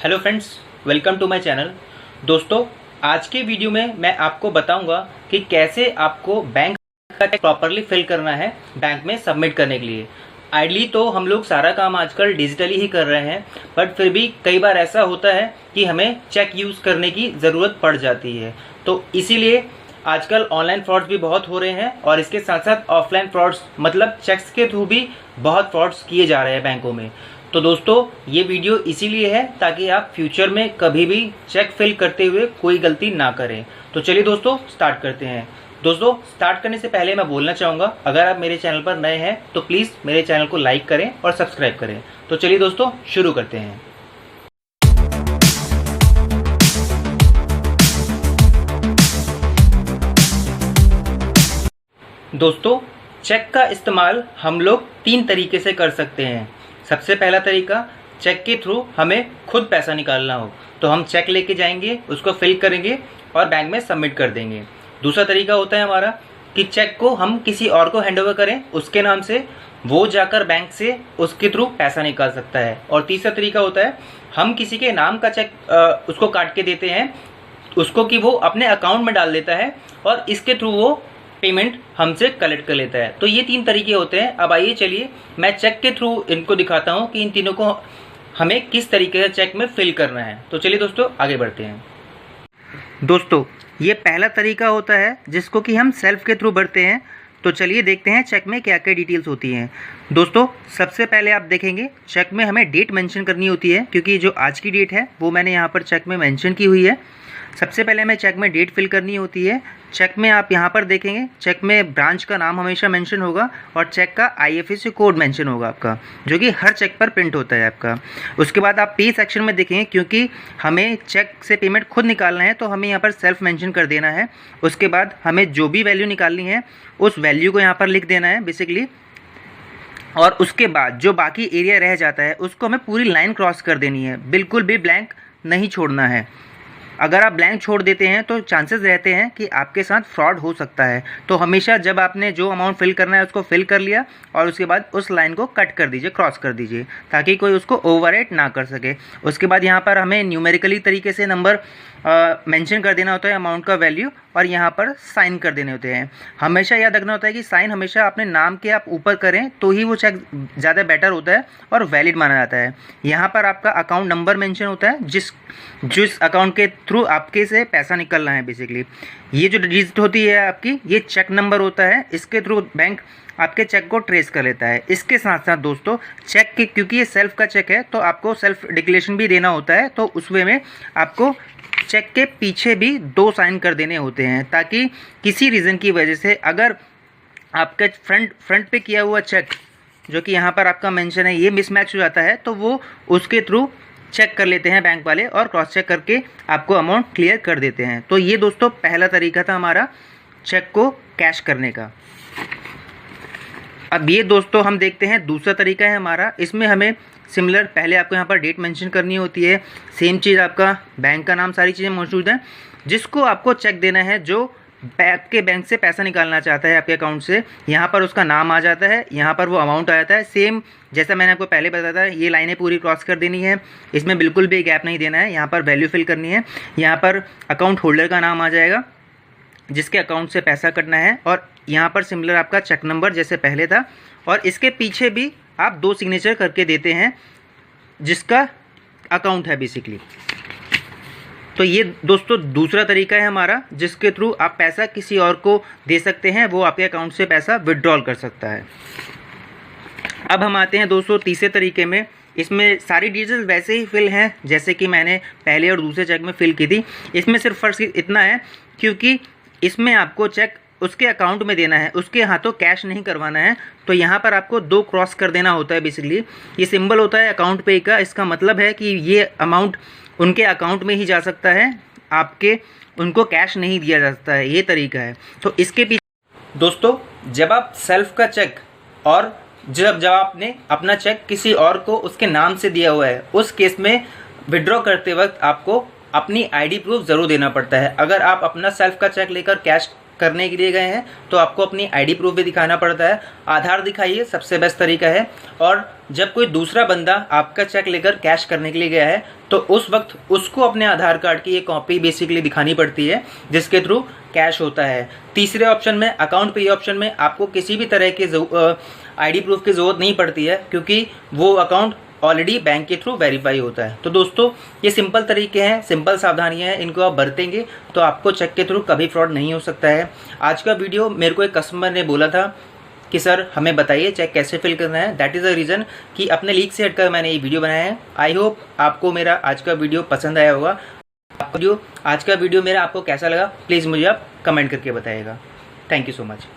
Hello friends, welcome to my channel. दोस्तों, आज के वीडियो में मैं आपको बताऊंगा कि कैसे आपको बैंक का चेक प्रॉपरली फिल करना है बैंक में सबमिट करने के लिए। आइडली तो हम लोग सारा काम आजकल डिजिटली ही कर रहे हैं, बट फिर भी कई बार ऐसा होता है कि हमें चेक यूज़ करने की ज़रूरत पड़ जाती है। तो इसीलिए आजकल ऑनलाइन फ्रॉड्स भी बहुत हो रहे हैं और इसके साथ साथ ऑफलाइन फ्रॉड्स मतलब चेक्स के थ्रू भी बहुत फ्रॉड्स किए जा रहे हैं बैंकों में। तो दोस्तों, ये वीडियो इसीलिए है ताकि आप फ्यूचर में कभी भी चेक फिल करते हुए कोई गलती ना करें। तो चलिए दोस्तों, स्टार्ट करते हैं। दोस्तों, स्टार्ट करने से पहले मैं बोलना चाहूँगा, अगर आप मेरे चैनल पर नए हैं तो प्लीज़ मेरे चैनल को लाइक करें और सब्सक्राइब करें। तो चलिए दोस्तों, शुरू करते हैं। दोस्तों, चेक का इस्तेमाल हम लोग 3 तरीके से कर सकते हैं। सबसे पहला तरीका, चेक के थ्रू हमें खुद पैसा निकालना हो तो हम चेक लेके जाएंगे, उसको फिल करेंगे और बैंक में सबमिट कर देंगे। दूसरा तरीका होता है हमारा कि चेक को हम किसी और को हैंडओवर करें उसके नाम से, वो जाकर बैंक से उसके थ्रू पैसा निकाल सकता है। और तीसरा तरीका होता है हम किसी के नाम का चेक उसको काट के देते हैं उसको कि वो अपने अकाउंट में डाल देता है और इसके थ्रू वो पेमेंट हमसे कलेक्ट कर लेता है। तो ये 3 तरीके होते हैं। अब आइए चलिए मैं चेक के थ्रू इनको दिखाता हूँ कि इन तीनों को हमें किस तरीके से चेक में फिल करना है। तो चलिए दोस्तों, आगे बढ़ते हैं। दोस्तों, ये पहला तरीका होता है जिसको कि हम सेल्फ के थ्रू भरते हैं। तो चलिए देखते हैं चेक में क्या क्या डिटेल्स होती हैं। दोस्तों, सबसे पहले आप देखेंगे चेक में हमें डेट मेंशन करनी होती है, क्योंकि जो आज की डेट है वो मैंने यहाँ पर चेक में मेंशन की हुई है। सबसे पहले हमें चेक में डेट फिल करनी होती है। चेक में आप यहाँ पर देखेंगे चेक में ब्रांच का नाम हमेशा मेंशन होगा और चेक का आईएफएससी कोड मेंशन होगा आपका, जो कि हर चेक पर प्रिंट होता है आपका। उसके बाद आप पे सेक्शन में देखेंगे, क्योंकि हमें चेक से पेमेंट खुद निकालना है तो हमें यहाँ पर सेल्फ मेंशन कर देना है। उसके बाद हमें जो भी वैल्यू निकालनी है उस वैल्यू को यहाँ पर लिख देना है बेसिकली। और उसके बाद जो बाकी एरिया रह जाता है उसको हमें पूरी लाइन क्रॉस कर देनी है, बिल्कुल भी ब्लैंक नहीं छोड़ना है। अगर आप ब्लैंक छोड़ देते हैं तो चांसेस रहते हैं कि आपके साथ फ्रॉड हो सकता है। तो हमेशा जब आपने जो अमाउंट फिल करना है उसको फिल कर लिया और उसके बाद उस लाइन को कट कर दीजिए, क्रॉस कर दीजिए, ताकि कोई उसको ओवरराइट ना कर सके। उसके बाद यहाँ पर हमें न्यूमेरिकली तरीके से नंबर मेंशन कर देना होता है, अमाउंट का वैल्यू, और यहाँ पर साइन कर देने होते हैं। हमेशा याद रखना होता है कि साइन हमेशा अपने नाम के आप ऊपर करें तो ही वो चेक ज़्यादा बेटर होता है और वैलिड माना जाता है। यहाँ पर आपका अकाउंट नंबर मेंशन होता है जिस अकाउंट के थ्रू आपके से पैसा निकलना है बेसिकली। ये जो डिजिट होती है आपकी, ये चेक नंबर होता है, इसके थ्रू बैंक आपके चेक को ट्रेस कर लेता है। इसके साथ साथ दोस्तों, चेक के क्योंकि ये सेल्फ का चेक है तो आपको सेल्फ डिक्लेरेशन भी देना होता है। तो उस वे में आपको चेक के पीछे भी 2 साइन कर देने होते हैं, ताकि किसी रीज़न की वजह से अगर आपके फ्रंट पे किया हुआ चेक जो कि यहाँ पर आपका मेंशन है ये मिसमैच हो जाता है तो वो उसके थ्रू चेक कर लेते हैं बैंक वाले और क्रॉस चेक करके आपको अमाउंट क्लियर कर देते हैं। तो ये दोस्तों पहला तरीका था हमारा चेक को कैश करने का। अब ये दोस्तों हम देखते हैं दूसरा तरीका है हमारा। इसमें हमें सिमिलर, पहले आपको यहाँ पर डेट मेंशन करनी होती है, सेम चीज़ आपका बैंक का नाम, सारी चीज़ें मौजूद हैं। जिसको आपको चेक देना है, जो आपके बैंक से पैसा निकालना चाहता है आपके अकाउंट से, यहाँ पर उसका नाम आ जाता है, यहाँ पर वो अमाउंट आ जाता है। सेम जैसा मैंने आपको पहले बताया था, ये लाइनें पूरी क्रॉस कर देनी है, इसमें बिल्कुल भी गैप नहीं देना है। यहाँ पर वैल्यू फिल करनी है, यहाँ पर अकाउंट होल्डर का नाम आ जाएगा जिसके अकाउंट से पैसा कटना है, और यहाँ पर सिमिलर आपका चेक नंबर जैसे पहले था, और इसके पीछे भी आप 2 सिग्नेचर करके देते हैं जिसका अकाउंट है बेसिकली। तो ये दोस्तों दूसरा तरीका है हमारा, जिसके थ्रू आप पैसा किसी और को दे सकते हैं, वो आपके अकाउंट से पैसा विड्रॉल कर सकता है। अब हम आते हैं दोस्तों तीसरे तरीके में। इसमें सारी डिटेल्स वैसे ही फिल हैं जैसे कि मैंने पहले और दूसरे चेक में फिल की थी। इसमें सिर्फ फर्क इतना है क्योंकि इसमें आपको चेक उसके अकाउंट में देना है, उसके हाथों कैश नहीं करवाना है। तो यहाँ पर आपको 2 क्रॉस कर देना होता है बेसिकली। ये सिंबल होता है अकाउंट पे का, इसका मतलब है कि ये अमाउंट उनके अकाउंट में ही जा सकता है, आपके उनको कैश नहीं दिया जा सकता है। ये तरीका है। तो इसके पीछे दोस्तों, जब आप सेल्फ का चेक और जब आपने अपना चेक किसी और को उसके नाम से दिया हुआ है, उस केस में विड्रॉ करते वक्त आपको अपनी आईडी प्रूफ ज़रूर देना पड़ता है। अगर आप अपना सेल्फ का चेक लेकर कैश करने के लिए गए हैं तो आपको अपनी आईडी प्रूफ भी दिखाना पड़ता है। आधार दिखाइए, सबसे बेस्ट तरीका है। और जब कोई दूसरा बंदा आपका चेक लेकर कैश करने के लिए गया है तो उस वक्त उसको अपने आधार कार्ड की एक कॉपी बेसिकली दिखानी पड़ती है, जिसके थ्रू कैश होता है। तीसरे ऑप्शन में, अकाउंट पे ऑप्शन में, आपको किसी भी तरह के आईडी प्रूफ की ज़रूरत नहीं पड़ती है, क्योंकि वो अकाउंट ऑलरेडी बैंक के थ्रू वेरीफाई होता है। तो दोस्तों, ये सिंपल तरीके हैं, सिंपल सावधानियां हैं, इनको आप बरतेंगे तो आपको चेक के थ्रू कभी फ्रॉड नहीं हो सकता है। आज का वीडियो मेरे को एक कस्टमर ने बोला था कि सर हमें बताइए चेक कैसे फिल करना है। दैट इज़ द रीज़न कि अपने लीक से हटकर मैंने ये वीडियो बनाया है। आई होप आपको मेरा आज का वीडियो पसंद आया होगा। आज का वीडियो मेरा आपको कैसा लगा, प्लीज़ मुझे आप कमेंट करके बताइएगा। Thank you so much.